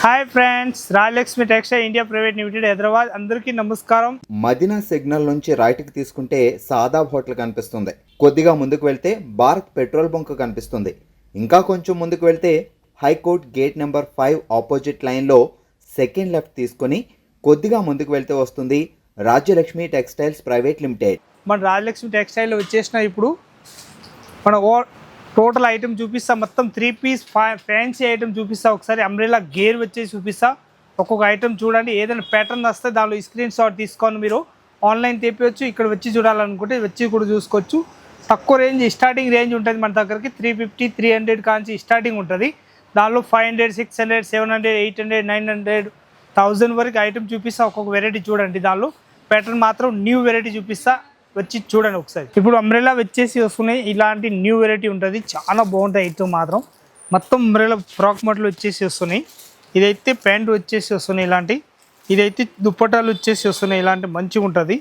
Hi friends, Rajalakshmi textile India private limited Hyderabad. అందరికీ నమస్కారం. Madina signal నుంచి రైట్కి తీసుకుంటే సాదాబ్ హోటల్ కనిపిస్తుంది. కొద్దిగా ముందుకు వెళ్తే భారత్ పెట్రోల్ బంక్ కనిపిస్తుంది. ఇంకా కొంచెం ముందుకు వెళ్తే హైకోర్ట్ గేట్ నెంబర్ 5 ఆపోజిట్ లైన్లో సెకండ్ లెఫ్ట్ తీసుకొని కొద్దిగా ముందుకు వెళ్తే వస్తుంది రాజ్యలక్ష్మి టెక్స్టైల్స్ ప్రైవేట్ లిమిటెడ్. మన రాజలక్ష్మి టెక్స్టైల్ వచ్చేసిన ఇప్పుడు మన టోటల్ ఐటమ్ చూపిస్తా. మొత్తం 3 పీస్ ఫ్యాన్సీ ఐటమ్ చూపిస్తా. ఒకసారి అంబ్రెలా గేర్ వచ్చేసి చూపిస్తా. ఒక్కొక్క ఐటమ్ చూడండి. ఏదైనా ప్యాటర్న్ వస్తే దానిలో స్క్రీన్ షాట్ తీసుకొని మీరు ఆన్లైన్ తెప్పవచ్చు. ఇక్కడ వచ్చి చూడాలనుకుంటే వచ్చి కూడా చూసుకోవచ్చు. తక్కువ రేంజ్ స్టార్టింగ్ రేంజ్ ఉంటుంది మన దగ్గరికి. 350 300 కాంచి స్టార్టింగ్ ఉంటుంది. దానిలో 500 600 700 800 900 1000 వరకు ఐటమ్ చూపిస్తా. ఒక్కొక్క వెరైటీ చూడండి. దానిలో ప్యాటర్న్ మాత్రం న్యూ వెరైటీ చూపిస్తా. వచ్చి చూడండి ఒకసారి. ఇప్పుడు అంబ్రెలా వచ్చేసి వస్తున్నాయి. ఇలాంటి న్యూ వెరైటీ ఉంటుంది. చాలా బాగుంటాయి ఐటమ్ మాత్రం. మొత్తం అంబ్రెలా ఫ్రాక్ మోడల్ వచ్చేసి వస్తున్నాయి. ఇదైతే ప్యాంట్ వచ్చేసి వస్తున్నాయి ఇలాంటి. ఇదైతే దుప్పటాలు వచ్చేసి వస్తున్నాయి ఇలాంటి. మంచిగా ఉంటుంది,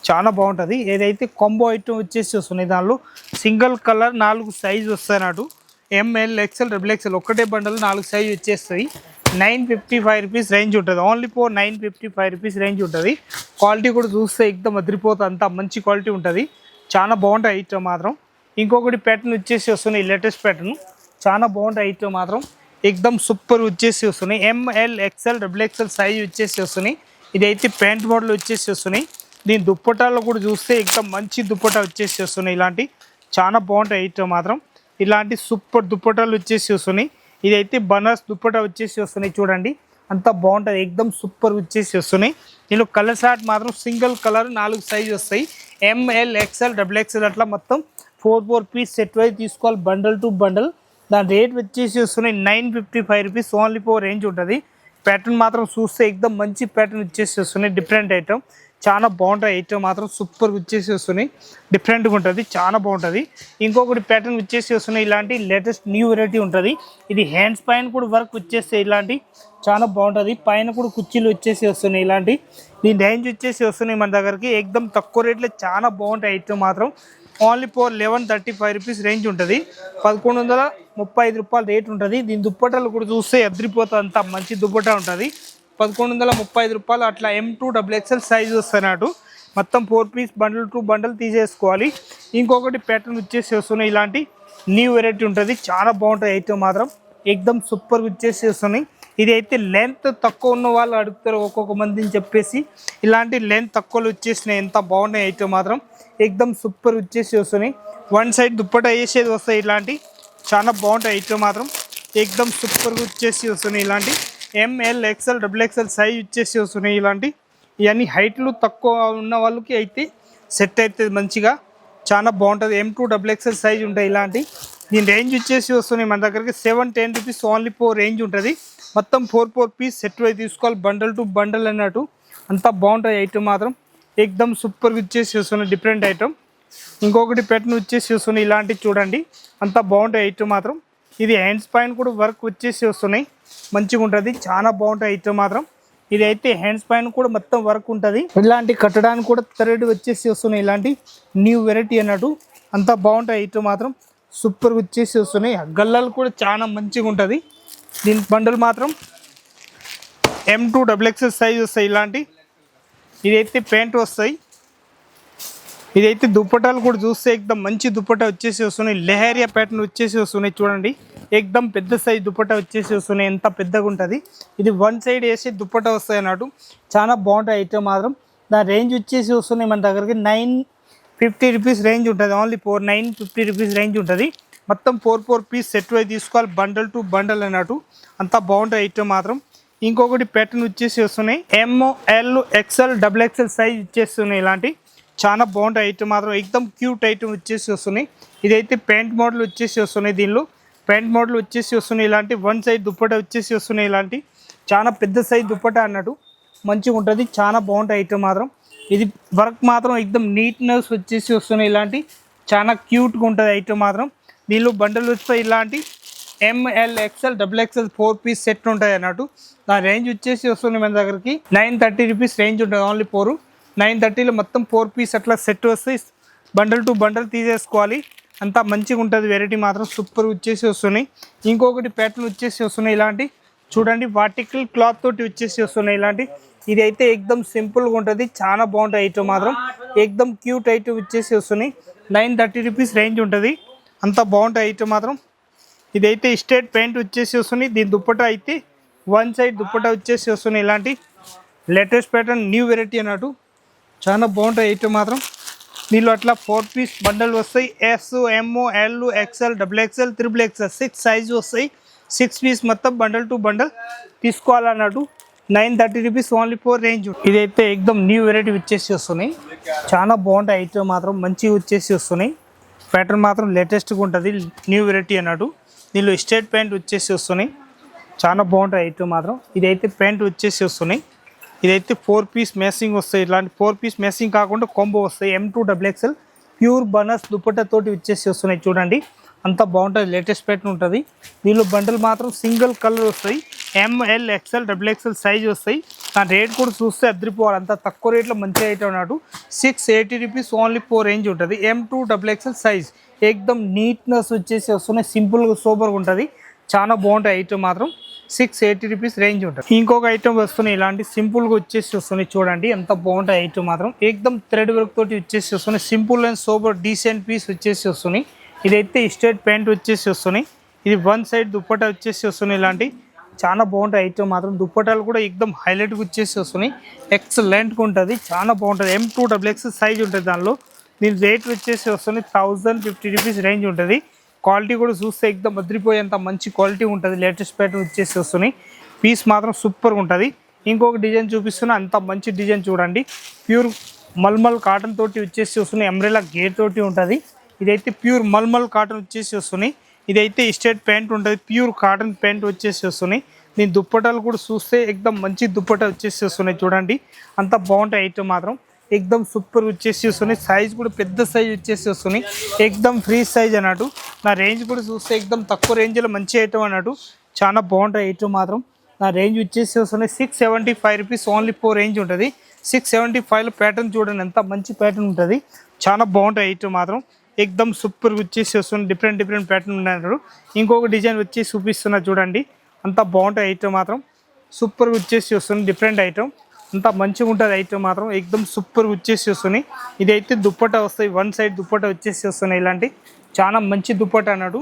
చాలా బాగుంటుంది. ఏదైతే కాంబో ఐటమ్ వచ్చేసి వస్తున్నాయి. దానిలో సింగిల్ కలర్ 4 సైజు వస్తాయి నాటు. ఎంఎల్ ఎక్స్ఎల్ XXL ఒకటే బండలు 4 సైజు వచ్చేస్తాయి. 955 రూపీస్ రేంజ్ ఉంటుంది. ఓన్లీ ఫర్ 955 రూపీస్ రేంజ్ ఉంటుంది. క్వాలిటీ కూడా చూస్తే ఎక్దమ్ అదిరిపోతుంది. అంత మంచి క్వాలిటీ ఉంటుంది. చాలా బాగుంటాయి ఐటమ్ మాత్రం. ఇంకొకటి ప్యాటర్న్ వచ్చేసి వస్తున్నాయి. లేటెస్ట్ ప్యాటర్న్ చాలా బాగుంటాయి ఐటమ్ మాత్రం. ఎక్దమ్ సూపర్ వచ్చేసి వస్తున్నాయి. ఎంఎల్ XXL XXL సైజ్ వచ్చేసి వస్తున్నాయి. ఇదైతే ప్యాంట్ మోడల్ వచ్చేసి వస్తున్నాయి. దీని దుప్పటాల్లో కూడా చూస్తే ఎక్దమ్ మంచి దుప్పటా వచ్చేసి వస్తున్నాయి. ఇలాంటి చాలా బాగుంటాయి ఐటమ్ మాత్రం. ఇలాంటి సూపర్ దుప్పటాలు వచ్చేసి వస్తున్నాయి. ఇదైతే బనారస్ దుప్పటా వచ్చేసి వస్తున్నాయి. చూడండి అంత బాగుంటుంది. ఎక్దమ్ సూపర్ వచ్చేసి వస్తున్నాయి. దీనిలో కలర్ షార్ట్ మాత్రం సింగిల్ కలర్ 4 సైజు వస్తాయి. ఎంఎల్ XXL XXL అట్లా మొత్తం 4 పీస్ సెట్ వైజ్ తీసుకోవాలి. Bundle to bundle. దాని రేట్ వచ్చేసి వస్తున్నాయి 955 రూపీస్. ఓన్లీ 4 రేంజ్ ఉంటుంది. ప్యాటర్న్ మాత్రం చూస్తే ఎక్దమ్ మంచి ప్యాటర్న్ వచ్చేసి వస్తున్నాయి. డిఫరెంట్ ఐటమ్ చాలా బాగుంటాయి. ఐటమ్ మాత్రం సూపర్ వచ్చేసి వస్తున్నాయి. డిఫరెంట్గా ఉంటుంది, చాలా బాగుంటుంది. ఇంకొకటి ప్యాటర్న్ వచ్చేసి వస్తున్నాయి. ఇలాంటి లేటెస్ట్ న్యూ వెరైటీ ఉంటుంది. ఇది హ్యాండ్స్ పైన కూడా వర్క్ వచ్చేస్తే ఇలాంటి చాలా బాగుంటుంది. పైన కూడా కుర్చీలు వచ్చేసి వస్తున్నాయి. ఇలాంటి దీని రేంజ్ వచ్చేసి వస్తున్నాయి మన దగ్గరికి. ఎక్దమ్ తక్కువ రేట్లో చాలా బాగుంటాయి ఐటమ్ మాత్రం. ఓన్లీ ఫర్ 1135 రూపీస్ రేంజ్ ఉంటుంది. 1135 రూపాయలు రేట్ ఉంటుంది. దీని దుప్పటాలు కూడా చూస్తే ఎదిరిపోతుంది. అంత మంచి దుప్పటా ఉంటుంది. 1135 రూపాయలు అట్లా. M2 XXL సైజు వస్తున్నట్టు. మొత్తం 4 పీస్ బండల్ టు బండల్ తీసేసుకోవాలి. ఇంకొకటి ప్యాటర్న్ వచ్చేసి వస్తున్నాయి. ఇలాంటి న్యూ వెరైటీ ఉంటుంది. చాలా బాగుంటుంది ఐటమ్ మాత్రం. ఎక్దమ్ సూపర్ వచ్చేసి వస్తున్నాయి. ఇది అయితే లెంత్ తక్కువ ఉన్న వాళ్ళు అడుగుతారు ఒక్కొక్క మందిని చెప్పేసి. ఇలాంటి లెంత్ తక్కువలు వచ్చేసినాయి. ఎంత బాగున్నాయి ఐటమ్ మాత్రం. ఎక్దమ్ సూపర్ వచ్చేసి వస్తున్నాయి. 1 సైడ్ దుప్పట వేసేది వస్తాయి. ఇలాంటి చాలా బాగుంటాయి ఐటమ్ మాత్రం. ఎక్దమ్ సూపర్గా వచ్చేసి వస్తున్నాయి. ఇలాంటి ఎంఎల్ XXL XXL సైజ్ వచ్చేసి వస్తున్నాయి. ఇలాంటి ఇవన్నీ హైట్లు తక్కువ ఉన్న వాళ్ళకి అయితే సెట్ అవుతుంది మంచిగా. చాలా బాగుంటుంది. M2 XXL సైజ్ ఉంటాయి ఇలాంటి. దీని రేంజ్ వచ్చేసి వస్తున్నాయి మన దగ్గరికి 710 రూపీస్. ఓన్లీ 4 రేంజ్ ఉంటుంది. మొత్తం 4 పీస్ సెట్ అయి తీసుకోవాలి. బండల్ టు బండల్ అన్నట్టు. అంతా బాగుంటుంది ఐటమ్ మాత్రం. ఎక్దమ్ సూపర్గా వచ్చేసి వస్తున్నాయి. Different item. ఇంకొకటి ప్యాటర్న్ వచ్చేసి వస్తున్నాయి. ఇలాంటి చూడండి అంతా బాగుంటాయి ఐటమ్ మాత్రం. ఇది హ్యాండ్స్ పైన కూడా వర్క్ వచ్చేసి వస్తున్నాయి. మంచిగా ఉంటుంది, చాలా బాగుంటాయి ఐటమ్ మాత్రం. ఇది అయితే హ్యాండ్స్ పైన కూడా మొత్తం వర్క్ ఉంటుంది. ఇలాంటి కట్టడానికి కూడా థ్రెడ్ వచ్చేసి వస్తున్నాయి. ఇలాంటి న్యూ వెరైటీ అన్నట్టు. అంతా బాగుంటాయి ఐటమ్ మాత్రం. సూపర్గా వచ్చేసి వస్తున్నాయి. గల్లాలు కూడా చాలా మంచిగా ఉంటుంది. దీని బండల్ మాత్రం M2 XXL సైజ్ వస్తాయి. ఇలాంటి ఇదైతే ప్యాంట్ వస్తాయి. ఇదైతే దుప్పటాలు కూడా చూస్తే ఎక్దమ్ మంచి దుప్పటా వచ్చేసి వస్తున్నాయి. లెహరియా ప్యాటర్న్ వచ్చేసి వస్తున్నాయి. చూడండి ఎక్దమ్ పెద్ద సైజ్ దుప్పటా వచ్చేసి వస్తున్నాయి. ఎంత పెద్దగా ఉంటుంది. ఇది 1 సైడ్ వేసి దుప్పటా వస్తాయి అన్నట్టు. చాలా బాగుంటాయి ఐటమ్ మాత్రం. దాని రేంజ్ వచ్చేసి వస్తున్నాయి మన దగ్గరికి 950 రూపీస్ రేంజ్ ఉంటుంది. ఓన్లీ 950 రూపీస్ రేంజ్ ఉంటుంది. మొత్తం 4 పీస్ సెట్ అయి తీసుకోవాలి. బండల్ టు బండల్ అన్నట్టు. అంతా బాగుంటాయి ఐటమ్ మాత్రం. ఇంకొకటి ప్యాటర్న్ వచ్చేసి వస్తున్నాయి. ML XXL XXL సైజ్ ఇచ్చేస్తున్నాయి. ఇలాంటి చాలా బాగుంటాయి ఐటమ్ మాత్రం. ఎక్దమ్ క్యూట్ ఐటమ్ వచ్చేసి వస్తున్నాయి. ఇదైతే ప్యాంట్ మోడల్ వచ్చేసి వస్తున్నాయి. దీనిలో ప్యాంట్ మోడల్ వచ్చేసి వస్తున్నాయి. ఇలాంటి 1 సైజ్ దుప్పట వచ్చేసి వస్తున్నాయి. ఇలాంటి చాలా పెద్ద సైజ్ దుప్పట అన్నట్టు. మంచిగా ఉంటుంది, చాలా బాగుంటాయి ఐటమ్ మాత్రం. ఇది వర్క్ మాత్రం ఎక్దమ్ నీట్నెస్ వచ్చేసి వస్తున్నాయి. ఇలాంటి చాలా క్యూట్గా ఉంటుంది ఐటమ్ మాత్రం. దీనిలో బండలు వస్తాయి. ఇలాంటి ML XXL XXL 4 piece set ఉంటాయి అన్నట్టు. దాని రేంజ్ వచ్చేసి వస్తున్నాయి మన దగ్గరికి 930 రూపీస్ రేంజ్ ఉంటుంది. ఓన్లీ 930లో మొత్తం 4 పీస్ అట్లా సెట్ వస్తాయి. బండల్ టు బండల్ తీసేసుకోవాలి. అంతా మంచిగా ఉంటుంది. వెరైటీ మాత్రం సూపర్ వచ్చేసి వస్తున్నాయి. ఇంకొకటి ప్యాటర్న్ వచ్చేసి వస్తున్నాయి. ఇలాంటి చూడండి వర్టికల్ క్లాత్ తోటి వచ్చేసి వస్తున్నాయి ఇలాంటి. ఇది అయితే ఎక్దమ్ సింపుల్గా ఉంటుంది, చాలా బాగుంటుంది ఐటమ్ మాత్రం. ఎక్దమ్ క్యూట్ ఐటమ్ వచ్చేసి వస్తున్నాయి. 930 రూపీస్ రేంజ్ ఉంటుంది, అంత బాగుంటుంది ఐటమ్ మాత్రం. ఇదైతే స్ట్రేట్ ప్యాంట్ వచ్చేసి వస్తుంది. దీని దుప్పట అయితే వన్ సైడ్ దుప్పట వచ్చేసి వస్తున్నాయి ఇలాంటి. లేటెస్ట్ ప్యాటర్న్ న్యూ వెరైటీ అన్నట్టు, చాలా బాగుంటాయి ఐటమ్ మాత్రం. దీనిలో అట్లా 4 పీస్ బండల్ వస్తాయి. S, M, L, XL, XXL, XXL 6 size వస్తాయి. 6 పీస్ మొత్తం బండల్ టు బండల్ తీసుకోవాలన్నట్టు. 930 రూపీస్ ఓన్లీ ఫోర్ రేంజ్. ఇదైతే ఎక్దమ్ న్యూ వెరైటీ వచ్చేసి వస్తున్నాయి, చాలా బాగుంటాయి ఐటమ్ మాత్రం. మంచిగా వచ్చేసి వస్తున్నాయి. ప్యాటర్న్ మాత్రం లేటెస్ట్గా ఉంటుంది, న్యూ వెరైటీ అన్నట్టు. దీనిలో స్ట్రేట్ ప్యాంట్ వచ్చేసి వస్తున్నాయి, చాలా బాగుంటాయి ఐటమ్ మాత్రం. ఇదైతే ప్యాంట్ వచ్చేసి వస్తున్నాయి. ఇదైతే 4 పీస్ మ్యాచింగ్ వస్తాయి. ఇలాంటి 4 పీస్ మ్యాచింగ్ కాకుండా కాంబో వస్తాయి. M2 XXL ప్యూర్ బనస్ దుప్పట్టతోటి వచ్చేసి వస్తున్నాయి చూడండి, అంత బాగుంటుంది. లేటెస్ట్ ప్యాటర్న్ ఉంటుంది. దీనిలో బండల్ మాత్రం సింగిల్ కలర్ వస్తాయి. ML, XL, XXL సైజ్ వస్తాయి. దాని రేట్ కూడా చూస్తే అద్దరిపోవాలి, అంత తక్కువ రేట్లో మంచిగా ఐటమ్ అన్నట్టు. 680 రూపీస్ ఓన్లీ 4 రేంజ్ ఉంటుంది. M2 XXL సైజ్ ఎక్దమ్ నీట్నెస్ వచ్చేసి వస్తున్నాయి. సింపుల్గా సూపర్గా ఉంటుంది, చాలా బాగుంటాయి ఐటమ్ మాత్రం. 680 రూపీస్ రేంజ్ ఉంటుంది. ఇంకొక ఐటమ్ వస్తున్నాయి ఇలాంటి సింపుల్గా వచ్చేసి వస్తున్నాయి చూడండి, ఎంత బాగుంటాయి ఐటమ్ మాత్రం. ఎక్దమ్ థ్రెడ్ వర్క్ తోటి వచ్చేసి వస్తున్నాయి. Simple and super decent piece వచ్చేసి వస్తున్నాయి. ఇదైతే స్ట్రేట్ ప్యాంట్ వచ్చేసి వస్తున్నాయి. ఇది వన్ సైడ్ దుప్పట వచ్చేసి వస్తున్నాయి ఇలాంటి, చాలా బాగుంటాయి ఐటమ్ మాత్రం. దుప్పటాలు కూడా ఎక్దమ్ హైలైట్గా వచ్చేసి వస్తున్నాయి. ఎక్సలెంట్గా ఉంటుంది, చాలా బాగుంటుంది. M2 XXL సైజ్ ఉంటుంది. దానిలో దీని రేట్ వచ్చేసి వస్తుంది 1050 రూపీస్ రేంజ్ ఉంటుంది. క్వాలిటీ కూడా చూస్తే ఎక్దమ్ అదిరిపోయేంత మంచి క్వాలిటీ ఉంటుంది. లేటెస్ట్ ప్యాటర్న్ వచ్చేసి వస్తున్నాయి. పీస్ మాత్రం సూపర్గా ఉంటుంది. ఇంకొక డిజైన్ చూపిస్తున్నా, అంత మంచి డిజైన్ చూడండి. ప్యూర్ మల్మల్ కాటన్ తోటి వచ్చేసి వస్తున్నాయి. అంబ్రెలా గేర్ తోటి ఉంటుంది. ఇదైతే ప్యూర్ మల్మల్ కాటన్ వచ్చేసి వస్తున్నాయి. ఇదైతే స్ట్రేట్ ప్యాంట్ ఉంటుంది, ప్యూర్ కాటన్ ప్యాంట్ వచ్చేసి వస్తున్నాయి. దీని దుప్పటాలు కూడా చూస్తే ఎక్దమ్ మంచి దుప్పట వచ్చేసి వస్తున్నాయి చూడండి, అంత బాగుంటాయి ఐటమ్ మాత్రం. ఎక్దమ్ సూపర్ వచ్చేసి వస్తున్నాయి. సైజ్ కూడా పెద్ద సైజ్ వచ్చేసి వస్తున్నాయి. ఎక్దమ్ ఫ్రీ సైజ్ అన్నట్టు. నా రేంజ్ కూడా చూస్తే ఎక్దమ్ తక్కువ రేంజ్లో మంచి ఐటమ్ అన్నట్టు, చాలా బాగుంటాయి ఐటమ్ మాత్రం. నా రేంజ్ వచ్చేసి వస్తున్నాయి 675 రూపీస్ ఓన్లీ 4 రేంజ్ ఉంటుంది. 675లో ప్యాటర్న్ చూడండి, ఎంత మంచి ప్యాటర్న్ ఉంటుంది, చాలా బాగుంటాయి ఐటమ్ మాత్రం. ఎక్దమ్ సూపర్ వచ్చేసి వస్తుంది. డిఫరెంట్ ప్యాటర్న్ ఉన్నాయి. ఇంకొక డిజైన్ వచ్చి చూపిస్తున్నా చూడండి, అంత బాగుంటాయి ఐటమ్ మాత్రం. సూపర్ వచ్చేసి వస్తుంది, డిఫరెంట్ ఐటమ్, అంత మంచిగా ఉంటుంది ఐటమ్ మాత్రం. ఎక్దమ్ సూపర్ వచ్చేసి వస్తున్నాయి. ఇదైతే దుప్పట వస్తాయి, వన్ సైడ్ దుప్పట వచ్చేసి వస్తున్నాయి ఇలాంటి, చాలా మంచి దుప్పట అన్నాడు.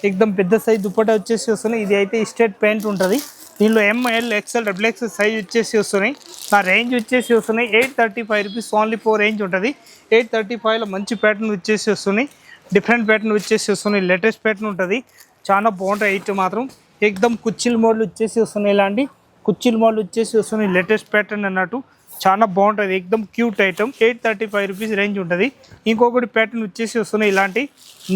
ఎక్దమ్ పెద్ద సైజ్ దుప్పట వచ్చేసి వస్తున్నాయి. ఇది అయితే స్ట్రేట్ ప్యాంట్ ఉంటుంది. దీనిలో ML, XL, XXL సైజ్ వచ్చేసి వస్తున్నాయి. నా రేంజ్ వచ్చేసి వస్తున్నాయి 835 రూపీస్ ఓన్లీ 4 రేంజ్ ఉంటుంది. 835లో మంచి ప్యాటర్న్ వచ్చేసి వస్తున్నాయి. డిఫరెంట్ ప్యాటర్న్ వచ్చేసి వస్తున్నాయి. లేటెస్ట్ ప్యాటర్న్ ఉంటుంది, చాలా బాగుంటాయి ఐటమ్ మాత్రం. ఎక్దమ్ కుచ్చిల్ మోడల్ వచ్చేసి వస్తున్నాయి. ఇలాంటి కుచ్చిల్ మోడల్ వచ్చేసి వస్తున్నాయి. లేటెస్ట్ ప్యాటర్న్ అన్నట్టు, చాలా బాగుంటుంది. ఎక్దమ్ క్యూట్ ఐటమ్. 835 రూపీస్ రేంజ్ ఉంటుంది. ఇంకొకటి ప్యాటర్న్ వచ్చేసి వస్తున్నాయి ఇలాంటి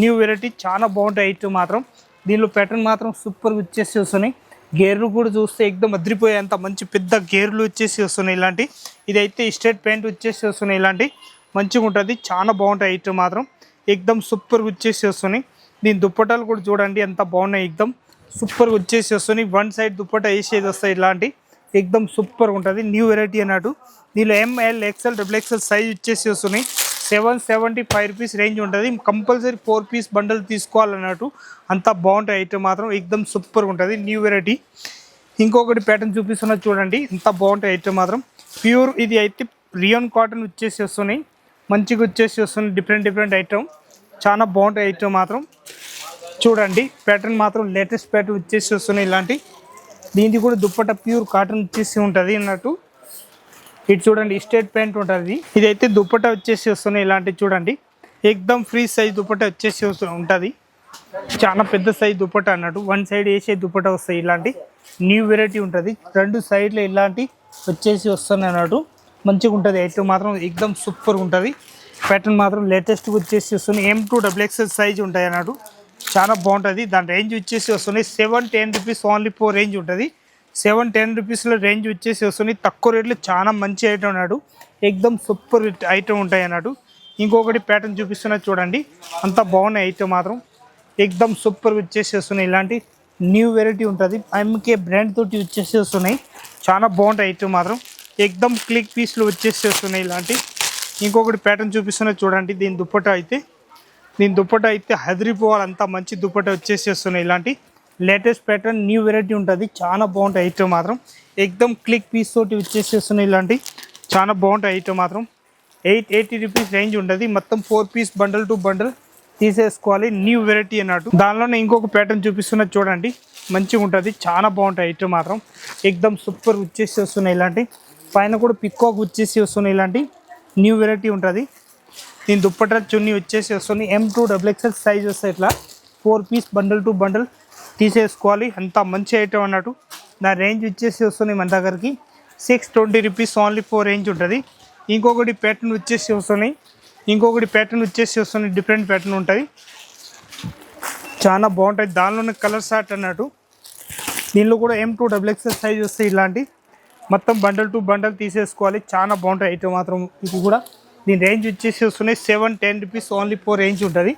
న్యూ వెరైటీ, చాలా బాగుంటాయి ఐటమ్ మాత్రం. దీనిలో ప్యాటర్న్ మాత్రం సూపర్ వచ్చేసి వస్తున్నాయి. గేర్లు కూడా చూస్తే ఎక్దమ్ అదిరిపోయేంత మంచి పెద్ద గేర్లు వచ్చేసి వస్తున్నాయి ఇలాంటి. ఇదైతే స్ట్రేట్ ప్యాంట్ వచ్చేసి వస్తున్నాయి ఇలాంటి, మంచిగా ఉంటుంది, చాలా బాగుంటాయి ఐటమ్ మాత్రం. ఎక్దమ్ సూపర్ వచ్చేసి వస్తున్నాయి. దీని దుప్పటాలు కూడా చూడండి, ఎంత బాగున్నాయి, ఎక్దమ్ సూపర్ వచ్చేసి వస్తున్నాయి. వన్ సైడ్ దుప్పట వేసేది వస్తాయి ఇలాంటి, ఎక్దమ్ సూపర్ ఉంటుంది. న్యూ వెరైటీ అన్నట్టు. దీనిలో ML, XL, XXL సైజ్ వచ్చేసి వస్తున్నాయి. 775 రూపీస్ రేంజ్ ఉంటుంది. కంపల్సరీ 4 పీస్ బండల్ తీసుకోవాలన్నట్టు, అంత బాగుంటాయి ఐటమ్ మాత్రం. ఎక్దమ్ సూపర్గా ఉంటుంది, న్యూ వెరైటీ. ఇంకొకటి ప్యాటర్న్ చూపిస్తున్నా చూడండి, ఎంత బాగుంటాయి ఐటమ్ మాత్రం. ప్యూర్ ఇది అయితే రియాన్ కాటన్ వచ్చేసి వస్తున్నాయి, మంచిగా వచ్చేసి వస్తున్నాయి. డిఫరెంట్ ఐటమ్, చాలా బాగుంటాయి ఐటమ్ మాత్రం. చూడండి ప్యాటర్న్ మాత్రం లేటెస్ట్ ప్యాటర్న్ వచ్చేసి వస్తున్నాయి ఇలాంటి. దీనికి కూడా దుప్పట ప్యూర్ కాటన్ వచ్చేసి ఉంటుంది అన్నట్టు. ఇది చూడండి స్ట్రేట్ ప్యాంట్ ఉంటుంది. ఇదైతే దుప్పట వచ్చేసి వస్తున్నాయి ఇలాంటి, చూడండి ఎక్దమ్ ఫ్రీ సైజ్ దుప్పట వచ్చేసి ఉంటుంది. చాలా పెద్ద సైజ్ దుప్పట అన్నట్టు. వన్ సైడ్ వేసే దుప్పట వస్తాయి ఇలాంటి, న్యూ వెరైటీ ఉంటుంది. 2 సైడ్లు ఇలాంటి వచ్చేసి వస్తున్నాయి అన్నట్టు, మంచిగా ఉంటుంది ఐటమ్ మాత్రం. ఎక్దమ్ సూపర్గా ఉంటుంది. ప్యాటర్న్ మాత్రం లేటెస్ట్గా వచ్చేసి వస్తుంది. M2 XXL సైజ్ ఉంటాయి అన్నట్టు, చాలా బాగుంటుంది. దాని రేంజ్ వచ్చేసి వస్తున్నాయి 710 రూపీస్ ఓన్లీ 4 రేంజ్ ఉంటుంది. 710 రూపీస్లో రేంజ్ వచ్చేసి వస్తుంది. తక్కువ రేట్లో చాలా మంచి ఐటమ్ అన్నాడు. ఎక్దమ్ సూపర్ ఐటమ్ ఉంటాయి అన్నట్టు. ఇంకొకటి ప్యాటర్న్ చూపిస్తున్నా చూడండి, అంత బాగున్నాయి ఐటమ్ మాత్రం. ఎక్దమ్ సూపర్ వచ్చేసి వస్తున్నాయి ఇలాంటి, న్యూ వెరైటీ ఉంటుంది. MK బ్రాండ్ తోటి వచ్చేసి వస్తున్నాయి, చాలా బాగుంటాయి ఐటమ్ మాత్రం. ఎక్దమ్ క్లిక్ పీస్లు వచ్చేసి వస్తున్నాయి ఇలాంటి. ఇంకొకటి ప్యాటర్న్ చూపిస్తున్నా చూడండి. దీని దుప్పట అయితే హెదరిపోవాలి, అంత మంచి దుప్పట వచ్చేసి వస్తున్నాయి ఇలాంటి. లేటెస్ట్ ప్యాటర్న్ న్యూ వెరైటీ ఉంటుంది, చాలా బాగుంటాయి ఐటమ్ మాత్రం. ఎక్దమ్ క్లిక్ పీస్ తోటి వచ్చేసేస్తున్నాయి ఇలాంటి, చాలా బాగుంటాయి ఐటమ్ మాత్రం. 880 రూపీస్ రేంజ్ ఉంటుంది. మొత్తం 4 పీస్ బండల్ టు బండల్ తీసేసుకోవాలి, న్యూ వెరైటీ అన్నట్టు. దానిలోనే ఇంకొక ప్యాటర్న్ చూపిస్తున్నది చూడండి, మంచిగా ఉంటుంది, చాలా బాగుంటాయి ఐటమ్ మాత్రం. ఎక్దమ్ సూపర్ వచ్చేసి వస్తున్నాయి ఇలాంటి. పైన కూడా పికాక్ వచ్చేసి వస్తున్నాయి ఇలాంటి, న్యూ వెరైటీ ఉంటుంది. దీని దుప్పట్టా చున్నీ వచ్చేసి వస్తుంది. M2 XXL సైజ్ వస్తాయి ఇట్లా. 4 పీస్ బండల్ టు బండల్ తీసేసుకోవాలి, అంత మంచి ఐటమ్ అన్నట్టు. నా రేంజ్ వచ్చేసి వస్తుంది మన దగ్గరికి 620 రూపీస్ ఓన్లీ 4 రేంజ్ ఉంటుంది. ఇంకొకటి ప్యాటర్న్ వచ్చేసి వస్తున్నాయి, డిఫరెంట్ ప్యాటర్న్ ఉంటుంది, చాలా బాగుంటుంది. దానిలోనే కలర్ షార్ట్ అన్నట్టు. దీనిలో కూడా M2 XXL సైజ్ వస్తాయి ఇలాంటి. మొత్తం బండల్ టు బండల్ తీసేసుకోవాలి, చాలా బాగుంటాయి ఐటమ్ మాత్రం. ఇది కూడా దీని రేంజ్ వచ్చేసి వస్తున్నాయి 710 రూపీస్ ఓన్లీ 4 రేంజ్ ఉంటుంది.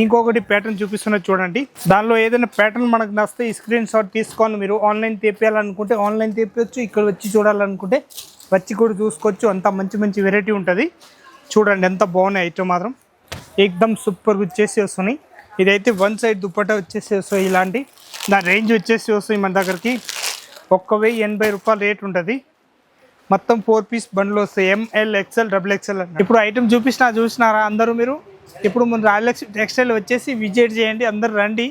ఇంకొకటి ప్యాటర్న్ చూపిస్తున్నది చూడండి. దానిలో ఏదైనా ప్యాటర్న్ మనకు నచ్చితే ఈ స్క్రీన్ షాట్ తీసుకోవాలి. మీరు ఆన్లైన్ తెప్పియాలనుకుంటే ఆన్లైన్ తెప్పవచ్చు, ఇక్కడ వచ్చి చూడాలనుకుంటే వచ్చి కూడా చూసుకోవచ్చు. అంత మంచి వెరైటీ ఉంటుంది. చూడండి ఎంత బాగున్నాయి ఐటమ్ మాత్రం, ఎక్దమ్ సూపర్ వచ్చేసి వస్తున్నాయి. ఇదైతే 1 సైడ్ దుప్పట్టా వచ్చేసి వస్తాయి ఇలాంటి. దాని రేంజ్ వచ్చేసి వస్తాయి మన దగ్గరికి 1080 రూపాయలు రేట్ ఉంటుంది. మొత్తం 4 పీస్ బండ్లు వస్తాయి, ML XL XXL. ఇప్పుడు ఐటమ్ చూసినారా అందరూ మీరు? ఇప్పుడు మన రాయలక్ష్మి టెక్స్టైల్ వచ్చేసి విజిట్ చేయండి, అందరు రండి.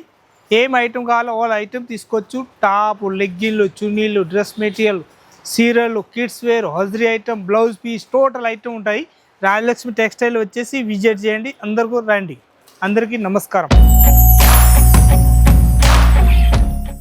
ఏం ఐటమ్ కావాలో ఆల్ ఐటమ్ తీసుకోవచ్చు. టాప్, లెగ్గిన్లు, చున్నీలు, dress material, serial, kids wear, హజరీ item, blouse piece, total item ఉంటాయి. రాయలక్ష్మి టెక్స్టైల్ వచ్చేసి విజిట్ చేయండి, అందరికీ రండి. అందరికీ నమస్కారం.